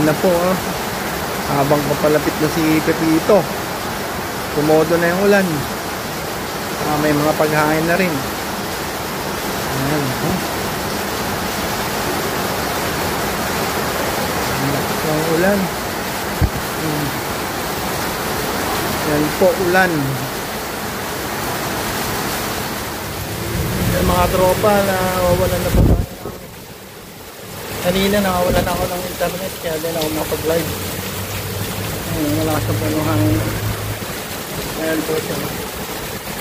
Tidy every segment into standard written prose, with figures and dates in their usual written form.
na po, oh. Habang papalapit na si Pepito, tumodo na yung ulan. May mga paghain na rin. Ayan, oh. Ang ulan. Yan po, ulan. Yan mga tropa, nawawalan na po tayo. Kanina nakawalan ako ng internet, kaya din ako makapag-live. Malakas na po ng hangin. Ayan po siya.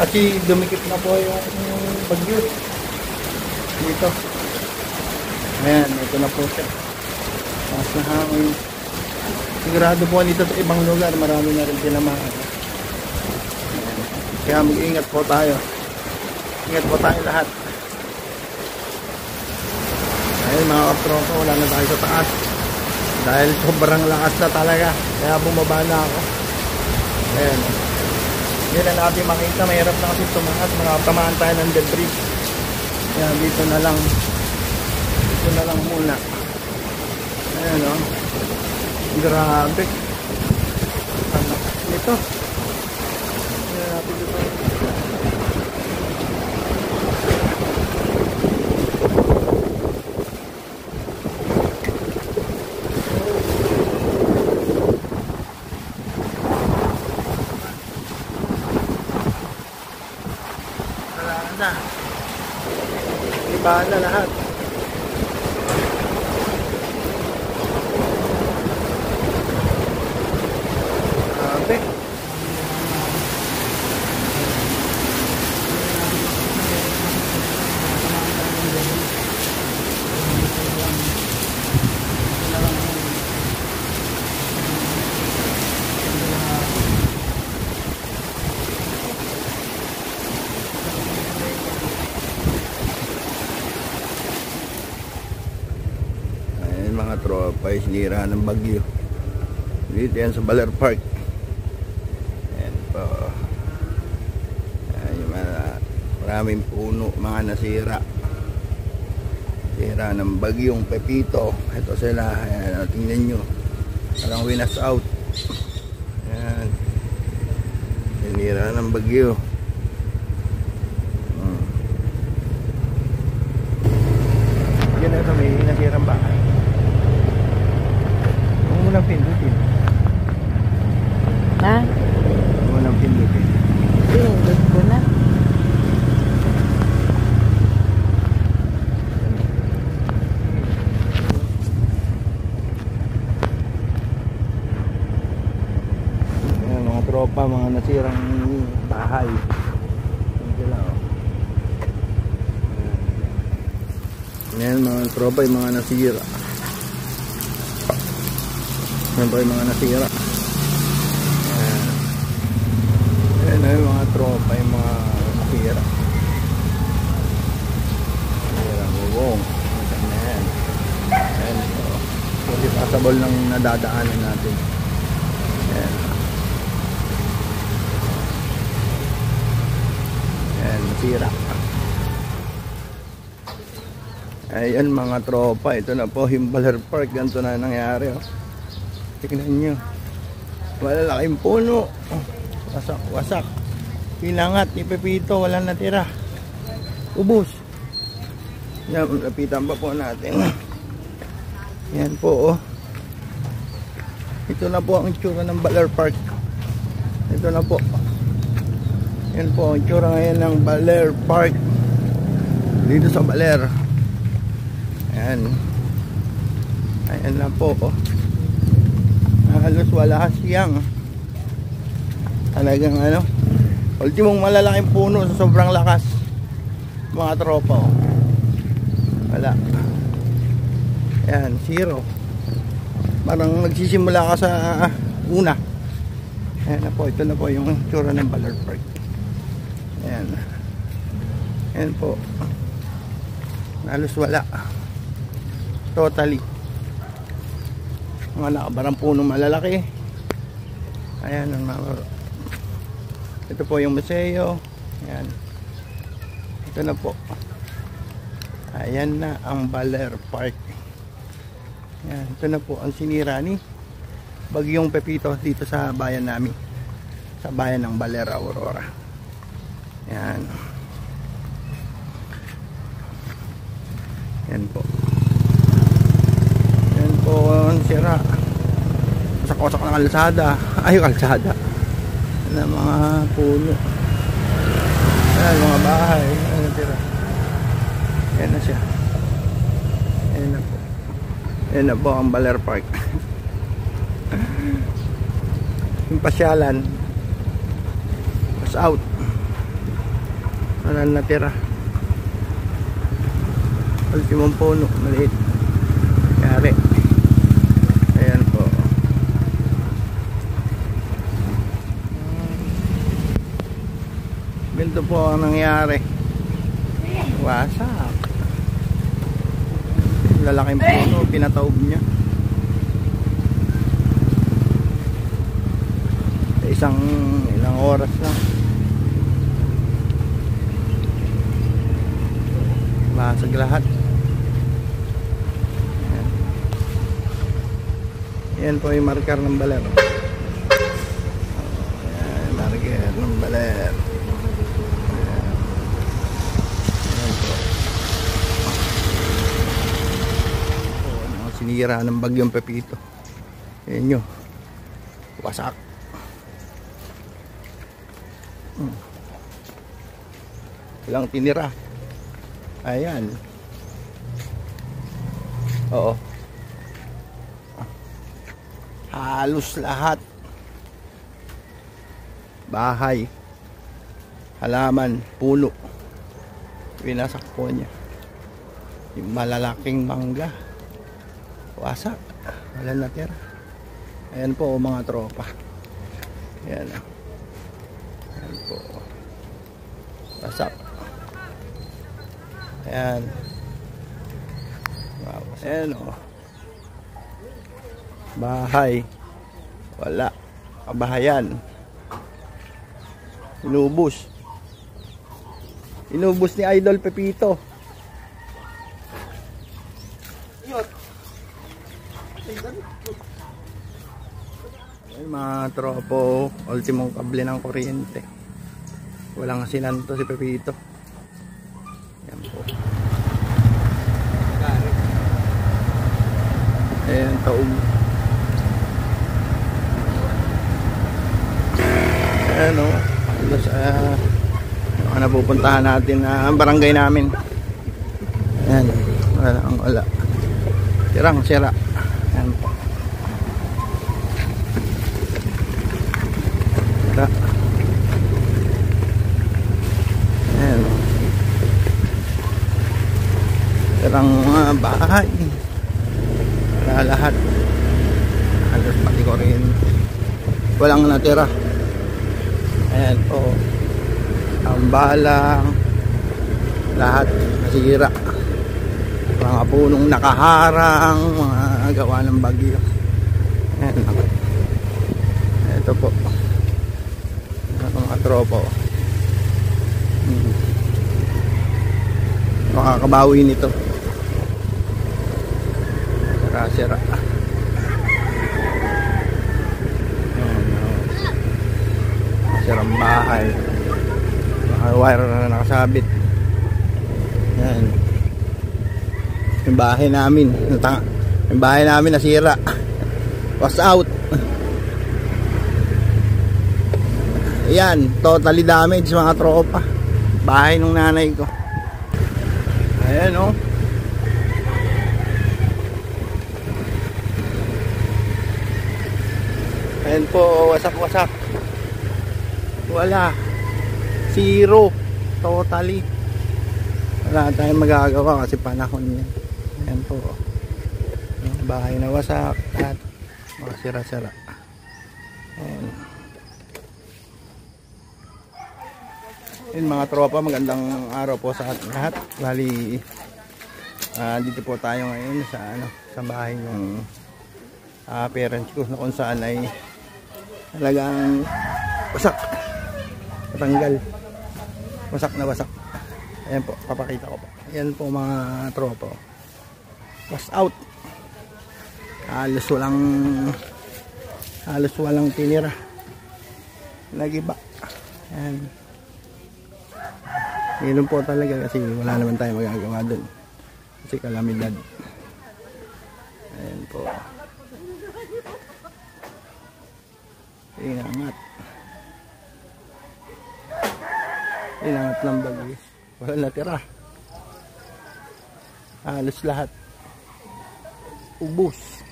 Kasi dumikit na po yung bagyo dito. Ayan, ito na po siya. Malakas na hangin. Sigurado po dito sa ibang lugar, marami na rin tinamaan. Kaya mag-ingat po tayo. Ingat po tayo lahat. Ayun mga katropa, wala na tayo sa taas. Dahil sobrang lakas na talaga. Kaya bumaba na ako. Ayan. Hindi na natin makita. Mahirap na kasi tumaas. Makatamaan tayo ng debris. Kaya dito na lang. Dito na lang muna. Ayan o. Grabe. Ano ito? Ayan natin dito. Na iba na lahat. Grabe. Mga tropa, sinira ng bagyo dito yan sa Baler Park. Ayan po. Ayan, maraming puno mga nasira ng bagyong Pepito. Ito sila. Ayan, tingnan nyo, parang winas out. Ayan, sinira ng bagyo. Yan na ito, may nasirang bahay. Unang pindutin. Ha? Unang pindutin. Pindut ko na. Ayan mga tropa, mga nasirang bahay. Ayan mga tropa, yung mga nasira. Yan ba yung mga nasira? Ayan na yung mga tropa, yung mga nasira. Ayan, bubong. Ayan. Ayan. Hindi passable ng nadadaanan natin. Ayan. Ayan, nasira. Ayan mga tropa, ito na po yung Baler Park. Ganito na nangyari, oh. Tignan nyo, malalaking puno, wasak, pinangat ni Pepito, wala natira, ubos. Yan, lapitan pa po natin. Yan po, oh. Ito na po ang itsura ng Baler Park. Ito na po. Yan po ang itsura ngayon ng Baler Park dito sa Baler. Ayan. Ayan na po, oh. Halos wala siyang talagang ano, ultimong malalaking puno sa sobrang lakas mga tropa, oh. Wala. Ayan, zero. Parang nagsisimula ka sa una. Ayan na po, ito na po yung tsura ng Baler Park. Ayan. Ayan po. Halos wala. Totally. Mga nakabarang puno malalaki. Ayan ang mga. Ito po yung museo. Ayan. Ito na po. Ayan na ang Baler Park. Yan, ito na po ang sinira ni Bagyong Pepito dito sa bayan namin. Sa bayan ng Baler, Aurora. Yan. Yan po. Yan po ang sira. Wasak-wasak na kalsada. Ay, kalsada. Yan ang mga puno. Yan, mga bahay. Yan ang tira. Yan na siya. Yan na po. Yan na po ang Baler Park. Yung pasyalan was out. Wala natira. Ultimong puno, maliit. Kari. Ayan po. Ganito po ang nangyari. Wasak. Lalaking puno, pinataob niya. Sa ilang oras lang. Basag lahat. Yan po yung marker ng Baler. Yan, marker ng Baler. Yan po. Sinira ng Bagyong Pepito. Yan nyo. Wasak. Walang tinira. Ayan. Oo. Halos lahat. Bahay, halaman, puno. Winasak po niya. Yung malalaking mangga. Wasak. Wala natira. Ayan po mga tropa. Ayan. Ayan po. Wasak. Ayan. Wow. Ayan o. Bahay. Wala. Kabahayan. Inubos. Inubos ni Idol Pepito. Ayan mga tropo. Ultimong kable ng kuryente. Walang sinanto si Pepito. Ayan po. Ayan, taog. Ayan o. Ang napupuntahan natin na ang barangay namin. Ayan. Wala. Sirang sira. Ayan po. Sira. Ayan o. Sirang mga bahay. Wala lahat. Halos pati kuryente. Walang natira. Ayan po. Ang balang. Lahat nasira. Mga punong nakaharang. Mga gawa ng bagyo. Ayan. Ito po. Mga tropo. Makakabawi nito. Sira. Sirang bahay. Wire na nakasabit. Yan. Yung bahay namin. Yung bahay namin nasira. Was out. Yan. Totally damaged mga tropa. Bahay ng nanay ko. Ayan o. Ayan po, wasak-wasak. Wala. Zero. Totally. Wala tayong magagawa kasi panahon yan. Ayan po. Bahay na wasak at mga sira-sira. Ayan. Ayan mga tropa, magandang araw po sa lahat. Bali, dito po tayo ngayon sa bahay ng parents ko na kung saan ay talagang wasak, natanggal, wasak na wasak. Ayan po, papakita ko po. Ayan po mga tropa, was out. halos walang tinira. Nagiba. Ayan. Ganun po talaga kasi wala naman tayo magagawa dun. Kasi kalamidad. Ayan po. Inangat. Inangat ng bagis. Wala natira. Halos lahat. Ubus.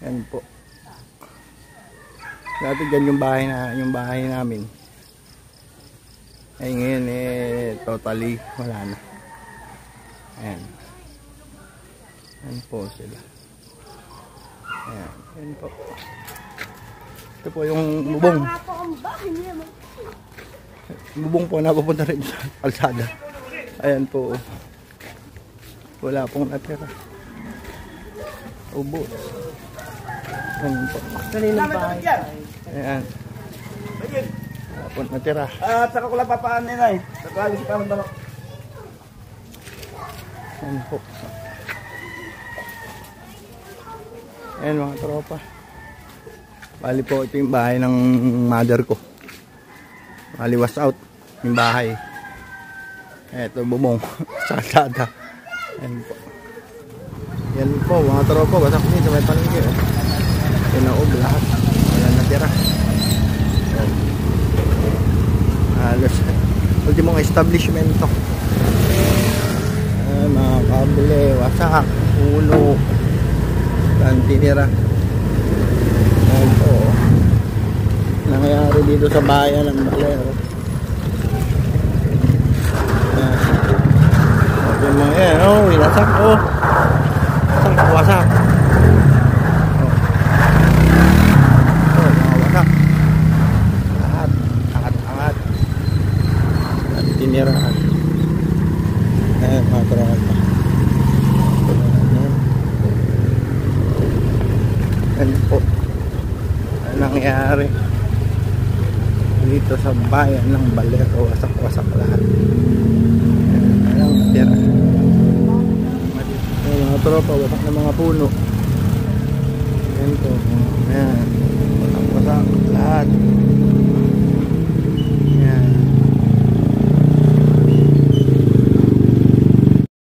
Ayan po. Dati ganyan yung bahay namin. Ay ngayon totally wala na. Ayan. Ayan po sila. Ayan. Ayan po. Ito po yung bubong. Bubong po na pupunta rin sa kalsada. Ayan po. Wala pong natira. Ubos. Ayan po. Kaninang bahay? Ayan. Wala pong natira. Saka ko lang papaan nila eh. Saka si parang balok. Ayan po. Ayan mga tropa. Bali po ito yung bahay ng mother ko. Bali was out yung bahay. Ito bumong sa kalsada. Ayan po. Yan po mga tropa. Wasak nito may palengke. Tinaob lahat. Wala natira. Ayan. Halos ultimong establishmento. Ayan mga kable. Wasak. Ulo. Tinira. Ayan po. Nangyayari dito sa bayan ng Balero. Yung mga yan, winasak wasak. Mga wasak. Angat. At tiniraan. Ayan, mga tropa. Ayan po. Ano nangyari dito sa bayan ng Balero? Wasak lahat. Ayan, tira. Ayan, mga tropa, wasak na mga puno. Ayan po. Ayan. Wasak lahat.